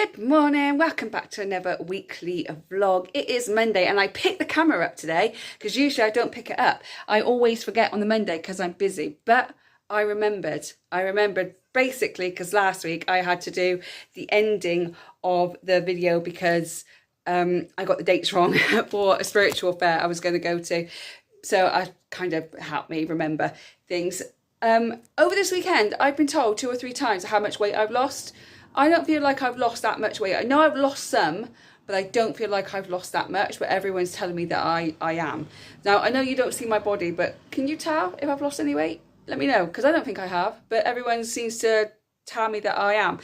Good morning, welcome back to another weekly vlog. It is Monday and I picked the camera up today because usually I don't pick it up. I always forget on the Monday because I'm busy, but I remembered basically because last week I had to do the ending of the video because I got the dates wrong for a spiritual fair I was going to go to. So I kind of helped me remember things. Over this weekend, I've been told 2 or 3 times how much weight I've lost. I don't feel like I've lost that much weight. I know I've lost some, but I don't feel like I've lost that much, but everyone's telling me that I am. Now, I know you don't see my body, but can you tell if I've lost any weight? Let me know, because I don't think I have, but everyone seems to tell me that I am.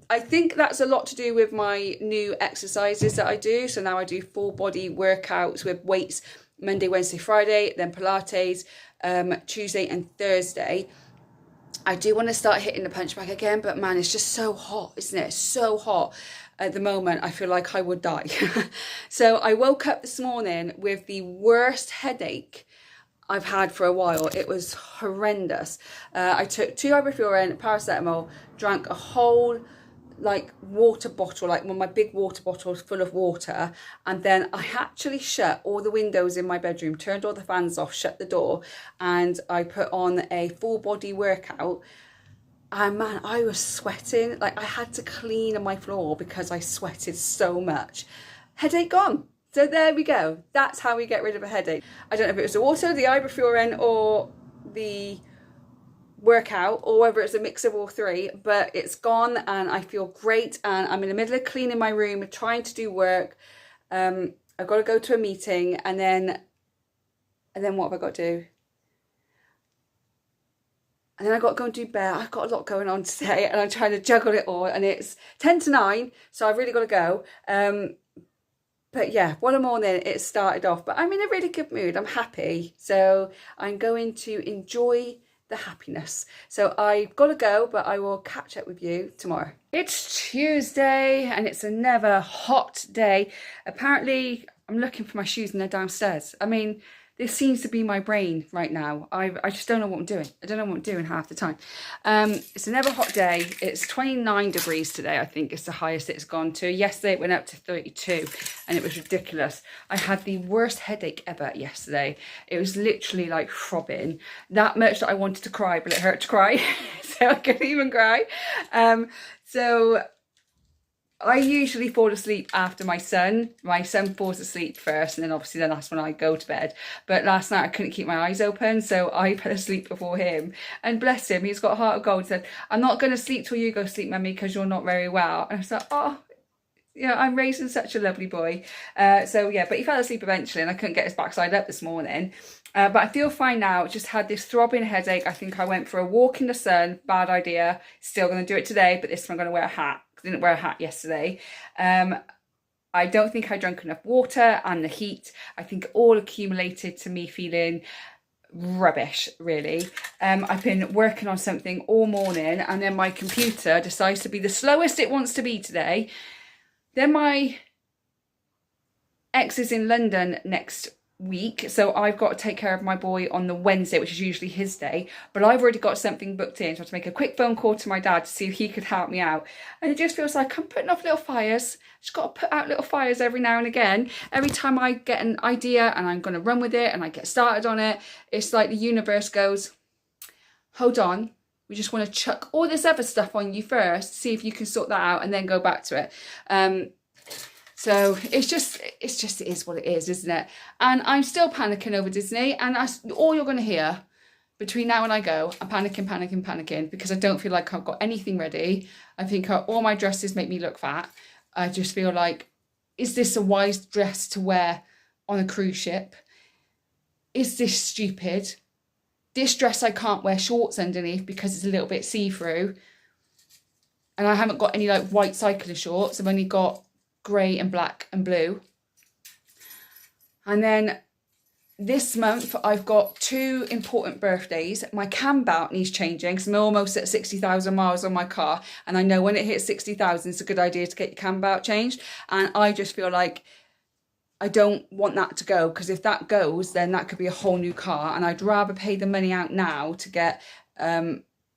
I think that's a lot to do with my new exercises that I do. So now I do full body workouts with weights Monday, Wednesday, Friday, then Pilates, Tuesday and Thursday. I do want to start hitting the punch bag again, but man, it's just so hot, isn't it? It's so hot at the moment. I feel like I would die. So I woke up this morning with the worst headache I've had for a while. It was horrendous. I took 2 ibuprofen, paracetamol, drank a whole water bottle, like one of my big water bottles full of water, and then I actually shut all the windows in my bedroom, turned all the fans off, shut the door, and I put on a full body workout. And man, I was sweating, like I had to clean my floor because I sweated so much. Headache gone. So there we go. That's how we get rid of a headache. I don't know if it was the water, the ibuprofen, or the workout, or whether it's a mix of all 3, but it's gone and I feel great. And I'm in the middle of cleaning my room, trying to do work. I've got to go to a meeting, and then what have I got to do? And then I've got to go and do bed. I've got a lot going on today and I'm trying to juggle it all, and it's 10 to 9, so I've really got to go. But yeah, what a morning it started off, but I'm in a really good mood. I'm happy, so I'm going to enjoy the happiness. So I've got to go, but I will catch up with you tomorrow. It's Tuesday and it's another hot day. Apparently I'm looking for my shoes and they're downstairs. I mean, this seems to be my brain right now. I just don't know what I'm doing. I don't know what I'm doing half the time. It's another hot day. It's 29 degrees today, I think it's the highest it's gone to. Yesterday it went up to 32 and it was ridiculous. I had the worst headache ever yesterday. It was literally like throbbing. That much that I wanted to cry, but it hurt to cry. So I couldn't even cry. So I usually fall asleep after my son. My son falls asleep first, and then obviously then that's when I go to bed. But last night I couldn't keep my eyes open, so I fell asleep before him. And bless him, he's got a heart of gold. He said, "I'm not going to sleep till you go to sleep, Mummy, because you're not very well." And I was like, oh, yeah, I'm raising such a lovely boy. So yeah, but he fell asleep eventually, and I couldn't get his backside up this morning. But I feel fine now. Just had this throbbing headache. I think I went for a walk in the sun. Bad idea. Still going to do it today, but this time I'm going to wear a hat. I didn't wear a hat yesterday. I don't think I drank enough water, and the heat, I think, all accumulated to me feeling rubbish, really. I've been working on something all morning, and then my computer decides to be the slowest it wants to be today. Then my ex is in London next week, so I've got to take care of my boy on the Wednesday, which is usually his day, but I've already got something booked in, so I have to make a quick phone call to my dad to see if he could help me out. And it just feels like I'm putting off little fires. Just got to put out little fires every now and again. Every time I get an idea and I'm going to run with it and I get started on it, it's like the universe goes, hold on, we just want to chuck all this other stuff on you first, see if you can sort that out, and then go back to it. So it is what it is, isn't it? And I'm still panicking over Disney, and that's all you're going to hear between now and I go. I'm panicking because I don't feel like I've got anything ready. I think all my dresses make me look fat. I just feel like, is this a wise dress to wear on a cruise ship? Is this stupid? This dress I can't wear shorts underneath because it's a little bit see-through. And I haven't got any like white cyclist shorts. I've only got grey and black and blue. And then this month I've got 2 important birthdays. My cam belt needs changing because I'm almost at 60,000 miles on my car, and I know when it hits 60,000 it's a good idea to get your cam belt changed. And I just feel like I don't want that to go, because if that goes then that could be a whole new car, and I'd rather pay the money out now to get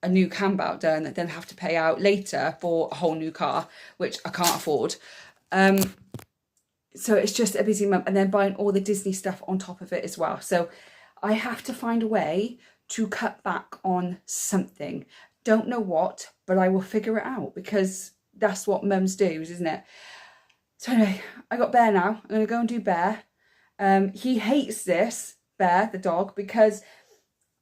a new cam belt done and then have to pay out later for a whole new car, which I can't afford. So it's just a busy month, and then buying all the Disney stuff on top of it as well. So I have to find a way to cut back on something. Don't know what, but I will figure it out, because that's what mums do, isn't it? So anyway, I got Bear now. I'm going to go and do Bear. He hates this, Bear, the dog, because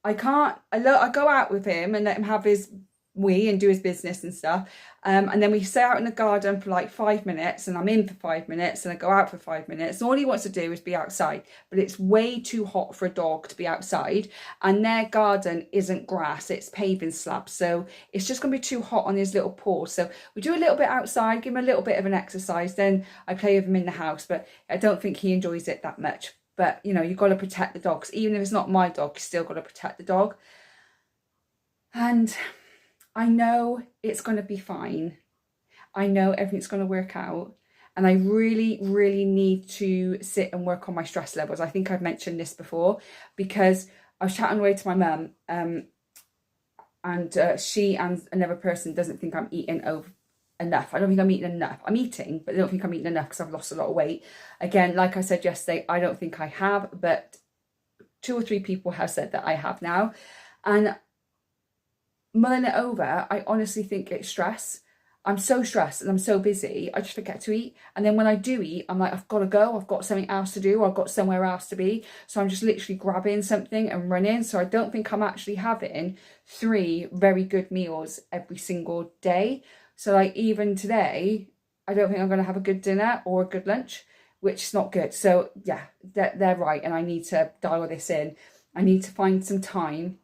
I go out with him and let him have his wee and do his business and stuff. And then we stay out in the garden for like 5 minutes, and I'm in for 5 minutes, and I go out for 5 minutes. And all he wants to do is be outside, but it's way too hot for a dog to be outside. And their garden isn't grass, it's paving slabs. So it's just going to be too hot on his little paws. So we do a little bit outside, give him a little bit of an exercise. Then I play with him in the house, but I don't think he enjoys it that much. But, you know, you've got to protect the dogs. Even if it's not my dog, you still got to protect the dog. And I know it's going to be fine. I know everything's going to work out. And I really, really need to sit and work on my stress levels. I think I've mentioned this before, because I was chatting away to my mum, and she and another person doesn't think I'm eating enough. I don't think I'm eating enough. I'm eating, but I don't think I'm eating enough because I've lost a lot of weight. Again, like I said yesterday, I don't think I have, but 2 or 3 people have said that I have now. And mulling it over, I honestly think it's stress. I'm so stressed and I'm so busy, I just forget to eat. And then when I do eat, I'm like, I've got to go, I've got something else to do, I've got somewhere else to be. So I'm just literally grabbing something and running. So I don't think I'm actually having 3 very good meals every single day. So like even today, I don't think I'm going to have a good dinner or a good lunch, which is not good. So yeah, they're right. And I need to dial this in. I need to find some time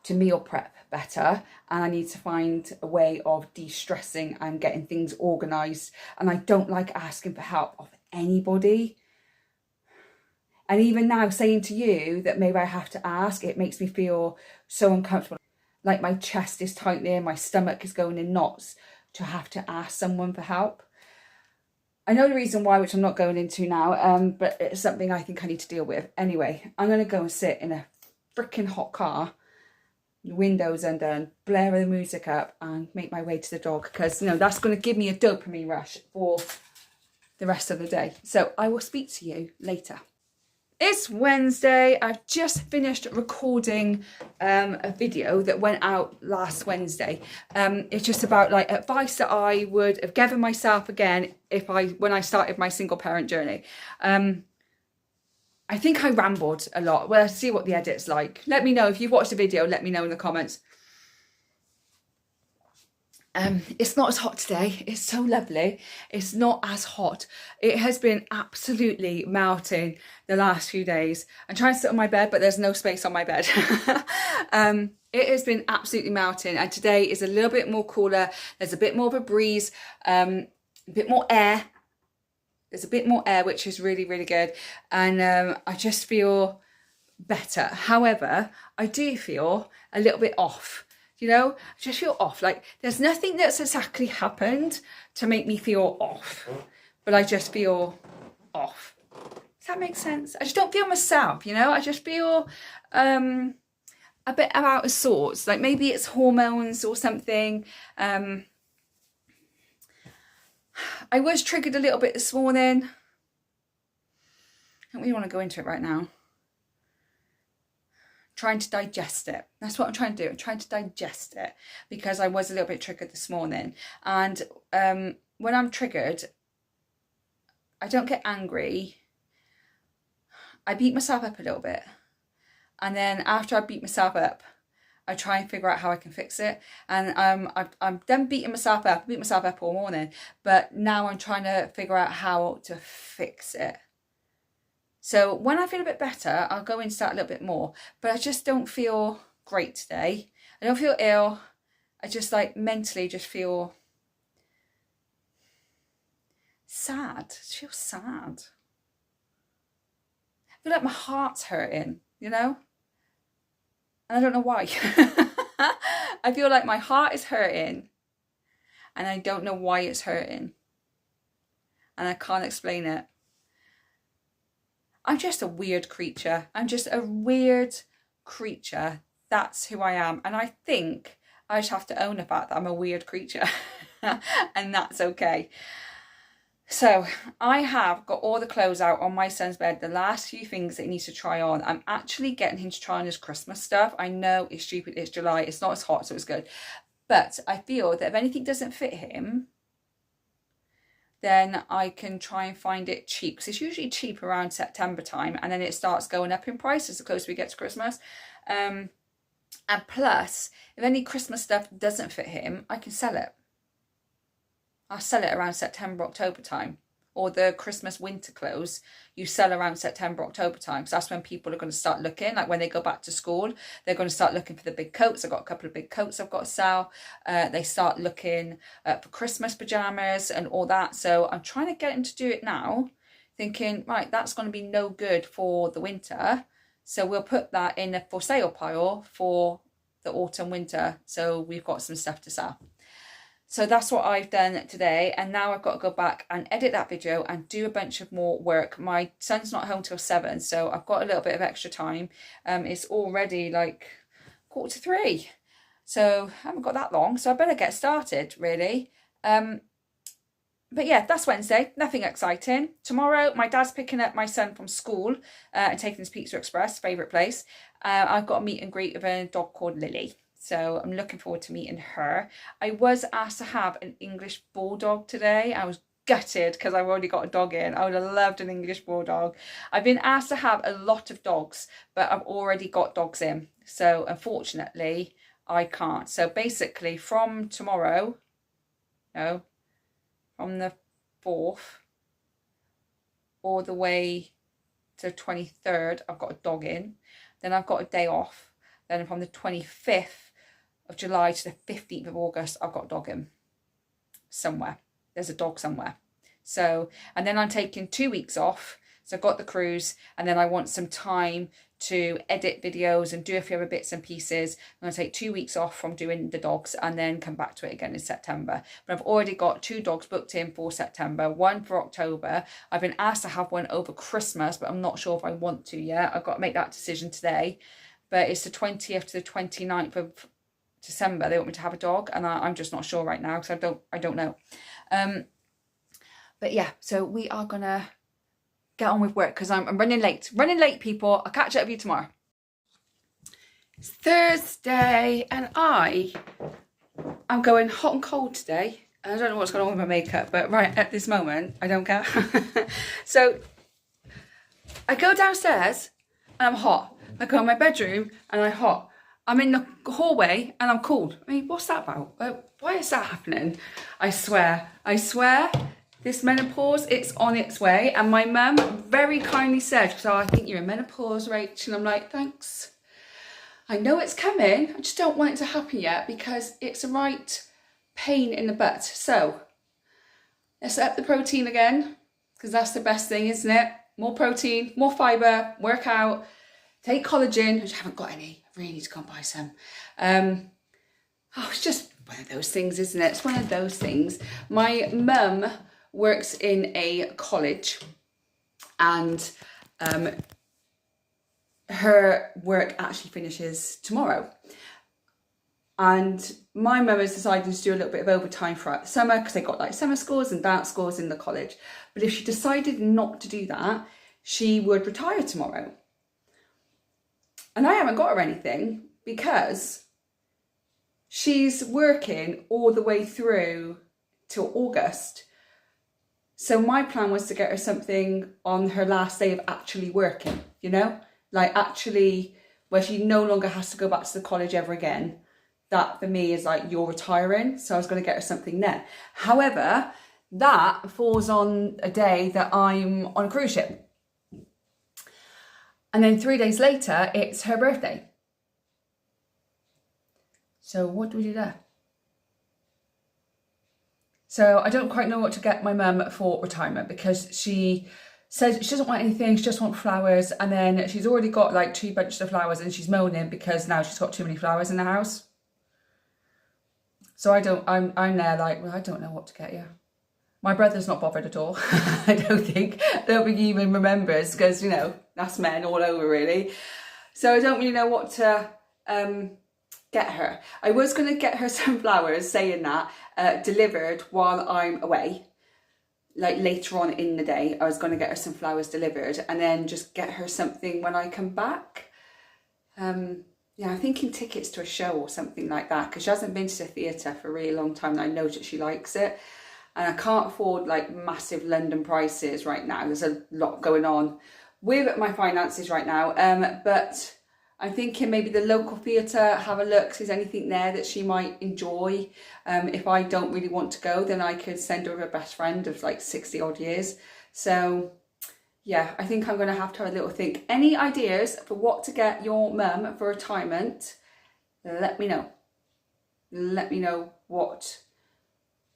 to meal prep better, and I need to find a way of de-stressing and getting things organised. And I don't like asking for help of anybody. And even now saying to you that maybe I have to ask, it makes me feel so uncomfortable. Like my chest is tightening, my stomach is going in knots to have to ask someone for help. I know the reason why, which I'm not going into now, but it's something I think I need to deal with. Anyway, I'm going to go and sit in a freaking hot car, windows undone, blare the music up, and make my way to the dog, because, you know, that's going to give me a dopamine rush for the rest of the day. So I will speak to you later. It's Wednesday. I've just finished recording a video that went out last Wednesday. It's just about like advice that I would have given myself again when I started my single parent journey. I think I rambled a lot. Well, see what the edit's like. Let me know if you've watched the video. Let me know in the comments. It's not as hot today. It's so lovely. It's not as hot. It has been absolutely melting the last few days. I'm trying to sit on my bed, but there's no space on my bed. It has been absolutely melting, and today is a little bit more cooler. There's a bit more of a breeze, a bit more air. There's a bit more air, which is really, really good. And I just feel better. However, I do feel a little bit off. You know, I just feel off. Like there's nothing that's exactly happened to make me feel off, but I just feel off. Does that make sense? I just don't feel myself, you know. I just feel a bit out of sorts. Like maybe it's hormones or something. I was triggered a little bit this morning. I don't really want to go into it right now. Trying to digest it. That's what I'm trying to do. I'm trying to digest it because I was a little bit triggered this morning. And when I'm triggered, I don't get angry. I beat myself up a little bit. And then after I beat myself up, I try and figure out how I can fix it. And I'm done beating myself up. I beat myself up all morning. But now I'm trying to figure out how to fix it. So when I feel a bit better, I'll go into that a little bit more. But I just don't feel great today. I don't feel ill. I just like mentally just feel sad. I just feel sad. I feel like my heart's hurting, you know? And I don't know why. I feel like my heart is hurting. And I don't know why it's hurting. And I can't explain it. I'm just a weird creature. I'm just a weird creature that's who I am. And I think I just have to own the fact that I'm a weird creature and that's okay. So I have got all the clothes out on my son's bed. The last few things that he needs to try on. I'm actually getting him to try on his Christmas stuff. I know it's stupid. It's July. It's not as hot, so it's good. But I feel that if anything doesn't fit him, then I can try and find it cheap. Because it's usually cheap around September time. And then it starts going up in price as the closer we get to Christmas. And plus, if any Christmas stuff doesn't fit him, I can sell it. I'll sell it around September, October time. Or the Christmas winter clothes, you sell around September, October time. Because that's when people are going to start looking. Like when they go back to school, they're going to start looking for the big coats. I've got a couple of big coats I've got to sell. They start looking for Christmas pajamas and all that. So I'm trying to get him to do it now. Thinking, right, that's going to be no good for the winter. So we'll put that in a for sale pile for the autumn, winter. So we've got some stuff to sell. So that's what I've done today. And now I've got to go back and edit that video and do a bunch of more work. My son's not home till 7, so I've got a little bit of extra time. It's already like 2:45. So I haven't got that long. So I better get started, really. But yeah, that's Wednesday. Nothing exciting. Tomorrow, my dad's picking up my son from school and taking his Pizza Express, favourite place. I've got a meet and greet with a dog called Lily. So I'm looking forward to meeting her. I was asked to have an English Bulldog today. I was gutted because I've already got a dog in. I would have loved an English Bulldog. I've been asked to have a lot of dogs, but I've already got dogs in. So unfortunately, I can't. So basically from tomorrow, no, from the 4th all the way to 23rd, I've got a dog in. Then I've got a day off. Then from the 25th of July to the 15th of August, I've got a dog in somewhere. There's a dog somewhere. So, and then I'm taking 2 weeks off. So I've got the cruise, and then I want some time to edit videos and do a few other bits and pieces. I'm going to take 2 weeks off from doing the dogs and then come back to it again in September. But I've already got 2 dogs booked in for September, 1 for October. I've been asked to have one over Christmas, but I'm not sure if I want to yet. I've got to make that decision today. But it's the 20th to the 29th of December. They want me to have a dog, and I'm just not sure right now because I don't know. But yeah, so we are gonna get on with work because I'm running late. Running late, people. I'll catch up with you tomorrow. It's Thursday, and I'm going hot and cold today. I don't know what's going on with my makeup, but right at this moment, I don't care. So I go downstairs and I'm hot. I go in my bedroom and I'm hot. I'm in the hallway and I'm cold. I mean, what's that about? Why is that happening? I swear, this menopause, it's on its way. And my mum very kindly said, so I think you're in menopause, Rach. And I'm like, thanks. I know it's coming. I just don't want it to happen yet because it's a right pain in the butt. So let's up the protein again because that's the best thing, isn't it? More protein, more fibre, work out. Take collagen, which I haven't got any. I really need to go and buy some. It's just one of those things, isn't it? It's one of those things. My mum works in a college and her work actually finishes tomorrow. And my mum has decided to do a little bit of overtime throughout the summer because they got like summer schools and dance schools in the college. But if she decided not to do that, she would retire tomorrow. And I haven't got her anything because she's working all the way through till August. So my plan was to get her something on her last day of actually working, you know? Like actually where she no longer has to go back to the college ever again. That for me is like, you're retiring. So I was going to get her something then. However, that falls on a day that I'm on a cruise ship. And then 3 days later, it's her birthday. So what do we do there? So I don't quite know what to get my mum for retirement because she says she doesn't want anything, she just wants flowers. And then she's already got like 2 bunches of flowers and she's moaning because now she's got too many flowers in the house. So I'm there like, well, I don't know what to get you. My brother's not bothered at all. I don't think he even remembers because, you know, that's men all over really. So I don't really know what to get her. I was going to get her some flowers, saying that, delivered while I'm away. Like later on in the day, I was going to get her some flowers delivered and then just get her something when I come back. Yeah, I'm thinking tickets to a show or something like that, because she hasn't been to the theatre for a really long time and I know that she likes it. And I can't afford like massive London prices right now. There's a lot going on with my finances right now. But I'm thinking maybe the local theatre, have a look, see if there's anything there that she might enjoy. If I don't really want to go, then I could send her a best friend of like 60 odd years. So yeah, I think I'm going to have a little think. Any ideas for what to get your mum for retirement? Let me know. Let me know what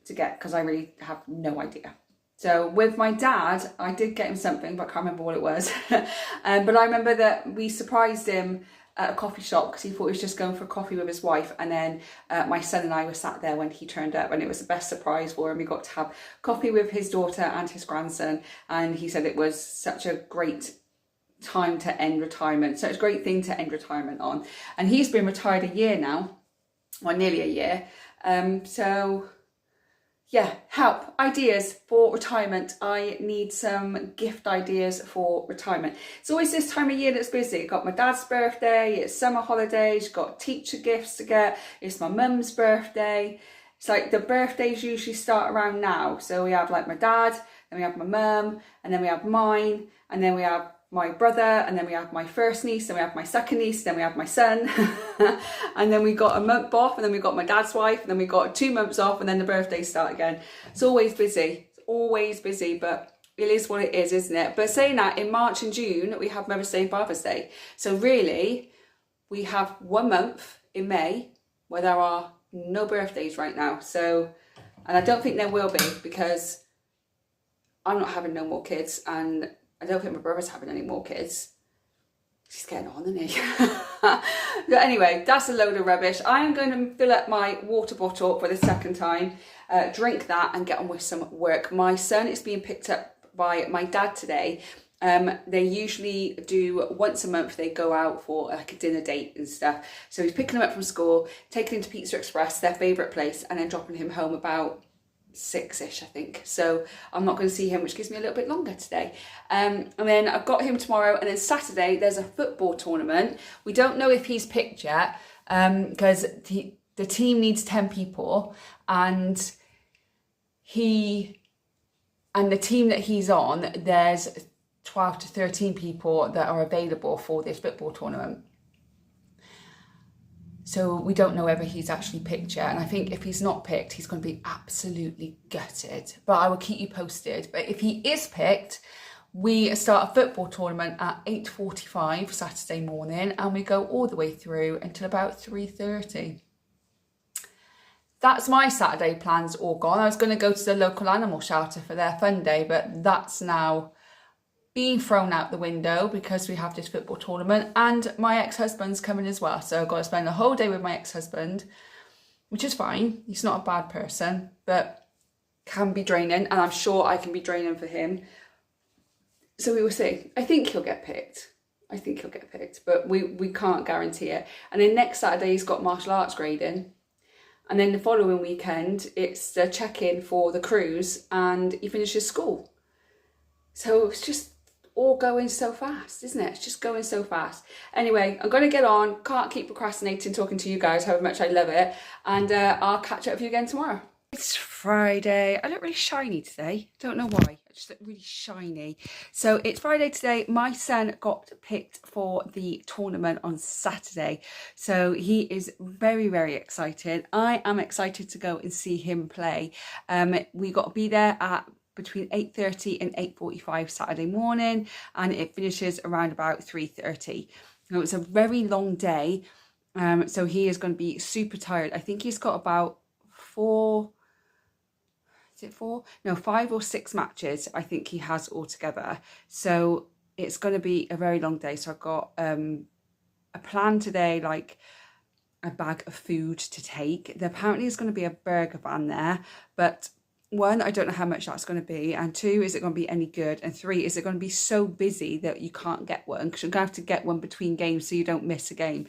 to get, because I really have no idea. So with my dad, I did get him something, but I can't remember what it was. But I remember that we surprised him at a coffee shop because he thought he was just going for a coffee with his wife, and then my son and I were sat there when he turned up, and it was the best surprise for him. We got to have coffee with his daughter and his grandson, and he said it was such a great time to end retirement, such a great thing to end retirement on. And he's been retired a year now, well, nearly a year. So yeah, help, ideas for retirement. I need some gift ideas for retirement. It's always this time of year that's busy. Got my dad's birthday, it's summer holidays, got teacher gifts to get, it's my mum's birthday. It's like the birthdays usually start around now. So we have like my dad, then we have my mum, and then we have mine, and then we have my brother, and then we have my first niece, then we have my second niece, then we have my son, and then we got a month off, and then we got my dad's wife, and then we got 2 months off, and then the birthdays start again. It's always busy. It's always busy, but it is what it is, isn't it? But saying that, in March and June, we have Mother's Day and Father's Day. So really, we have 1 month in May where there are no birthdays right now. So, and I don't think there will be, because I'm not having no more kids, and I don't think my brother's having any more kids. He's getting on, isn't he? But anyway, that's a load of rubbish. I am going to fill up my water bottle for the second time, drink that, and get on with some work. My son is being picked up by my dad today. They usually do once a month, they go out for like a dinner date and stuff. So he's picking him up from school, taking him to Pizza Express, their favourite place, and then dropping him home about 6ish, I think. So I'm not going to see him, which gives me a little bit longer today. And then I've got him tomorrow, and then Saturday there's a football tournament. We don't know if he's picked yet, because the team needs 10 people, and the team that he's on, there's 12 to 13 people that are available for this football tournament. So we don't know whether he's actually picked yet. And I think if he's not picked, he's going to be absolutely gutted. But I will keep you posted. But if he is picked, we start a football tournament at 8:45 Saturday morning, and we go all the way through until about 3:30. That's my Saturday plans all gone. I was going to go to the local animal shelter for their fun day, but that's now being thrown out the window because we have this football tournament, and my ex-husband's coming as well. So I've got to spend the whole day with my ex-husband, which is fine. He's not a bad person, but can be draining, and I'm sure I can be draining for him. So we will see. I think he'll get picked. But we can't guarantee it. And then next Saturday he's got martial arts grading. And then the following weekend, it's the check-in for the cruise, and he finishes school. So it's just all going so fast, isn't it? It's just going so fast. Anyway, I'm going to get on. Can't keep procrastinating talking to you guys, however much I love it. And I'll catch up with you again tomorrow. It's Friday. I look really shiny today. Don't know why. I just look really shiny. So it's Friday today. My son got picked for the tournament on Saturday. So he is very, very excited. I am excited to go and see him play. We got to be there at between 8:30 and 8:45 Saturday morning, and it finishes around about 3:30. So it's a very long day. So he is going to be super tired. I think he's got about 5 or 6 matches I think he has altogether. So it's going to be a very long day. So I've got a plan today, like a bag of food to take. There apparently is going to be a burger van there, but 1, I don't know how much that's going to be, and 2, is it going to be any good, and 3, is it going to be so busy that you can't get one, because you're going to have to get one between games so you don't miss a game.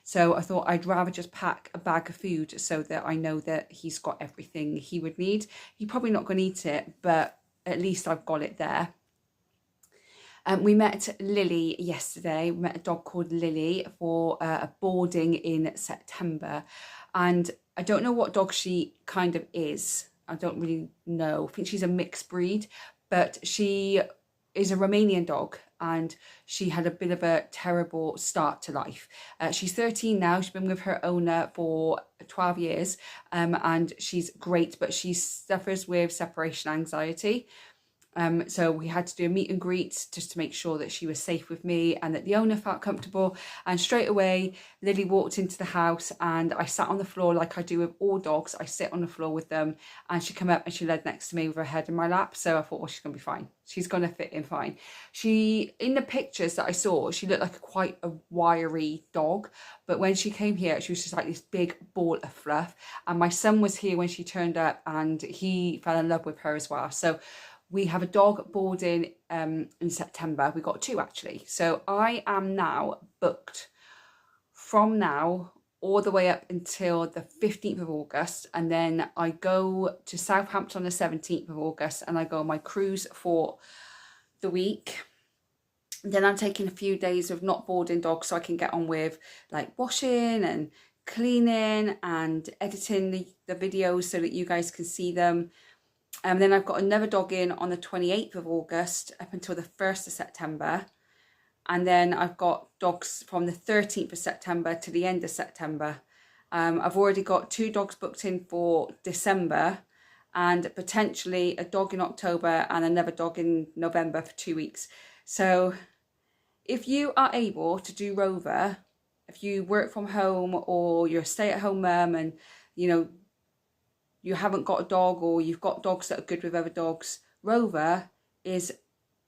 So I thought I'd rather just pack a bag of food so that I know that he's got everything he would need. He's probably not going to eat it, but at least I've got it there. We met Lily yesterday. We met a dog called Lily for a boarding in September. And I don't know what dog she kind of is. I don't really know. I think she's a mixed breed, but she is a Romanian dog, and she had a bit of a terrible start to life. She's 13 now. She's been with her owner for 12 years, and she's great, but she suffers with separation anxiety. So we had to do a meet and greet just to make sure that she was safe with me and that the owner felt comfortable. And straight away, Lily walked into the house and I sat on the floor like I do with all dogs. I sit on the floor with them, and she came up and she laid next to me with her head in my lap. So I thought, well, she's going to be fine. She's going to fit in fine. In the pictures that I saw, she looked like quite a wiry dog. But when she came here, she was just like this big ball of fluff. And my son was here when she turned up, and he fell in love with her as well. So we have a dog boarding in September. We got 2 actually. So I am now booked from now all the way up until the 15th of August. And then I go to Southampton on the 17th of August and I go on my cruise for the week. Then I'm taking a few days of not boarding dogs so I can get on with like washing and cleaning and editing the videos so that you guys can see them. And then I've got another dog in on the 28th of August up until the 1st of September. And then I've got dogs from the 13th of September to the end of September. I've already got 2 dogs booked in for December, and potentially a dog in October and another dog in November for 2 weeks. So if you are able to do Rover, if you work from home or you're a stay-at-home mum and, you know, you haven't got a dog or you've got dogs that are good with other dogs, Rover is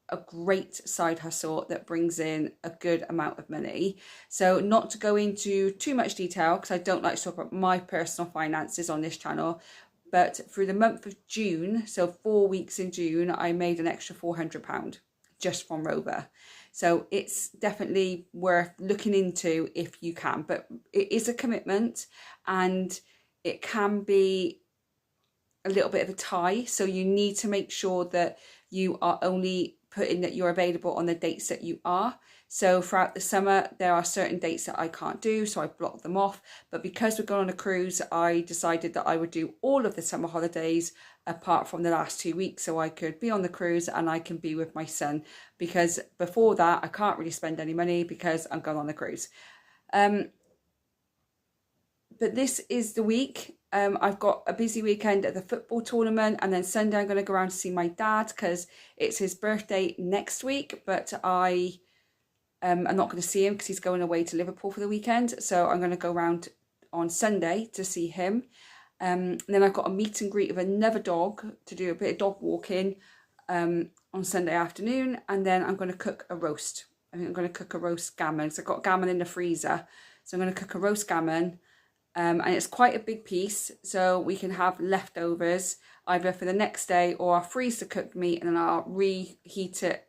a great side hustle that brings in a good amount of money. So not to go into too much detail, because I don't like to talk about my personal finances on this channel, but through the month of June, so 4 weeks in June, I made an extra £400 just from Rover. So it's definitely worth looking into if you can, but it is a commitment and it can be a little bit of a tie. So you need to make sure that you are only putting that you're available on the dates that you are. So throughout the summer, there are certain dates that I can't do, so I blocked them off. But because we're going on a cruise, I decided that I would do all of the summer holidays apart from the last 2 weeks, so I could be on the cruise and I can be with my son, because before that I can't really spend any money because I'm going on the cruise. But this is the week. I've got a busy weekend at the football tournament, and then Sunday I'm going to go around to see my dad because it's his birthday next week, but I'm not going to see him because he's going away to Liverpool for the weekend. So I'm going to go around on Sunday to see him. And then I've got a meet and greet with another dog to do a bit of dog walking on Sunday afternoon, and then I'm going to cook a roast. I think I'm going to cook a roast gammon. So I've got gammon in the freezer, so I'm going to cook a roast gammon. And it's quite a big piece, so we can have leftovers either for the next day, or I'll freeze the cooked meat and then I'll reheat it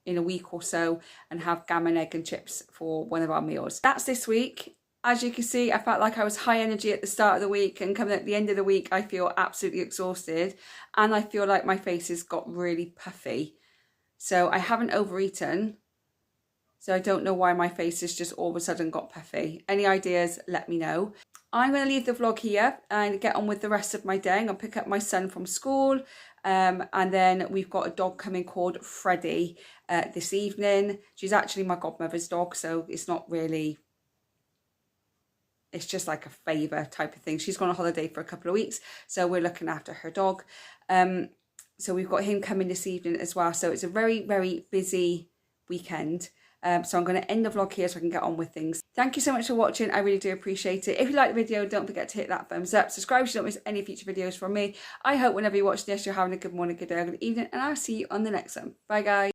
in a week or so and have gammon, egg and chips for one of our meals. That's this week. As you can see, I felt like I was high energy at the start of the week, and coming at the end of the week I feel absolutely exhausted and I feel like my face has got really puffy. So I haven't overeaten. So I don't know why my face has just all of a sudden got puffy. Any ideas, let me know. I'm going to leave the vlog here and get on with the rest of my day. I'm going to pick up my son from school. And then we've got a dog coming called Freddie this evening. She's actually my godmother's dog, so it's not really... It's just like a favour type of thing. She's gone on holiday for a couple of weeks, so we're looking after her dog. So we've got him coming this evening as well. So it's a very, very busy weekend. So I'm going to end the vlog here so I can get on with things. Thank you so much for watching. I really do appreciate it. If you like the video, don't forget to hit that thumbs up. Subscribe so you don't miss any future videos from me. I hope whenever you watch this, you're having a good morning, good day, or good evening, and I'll see you on the next one. Bye, guys.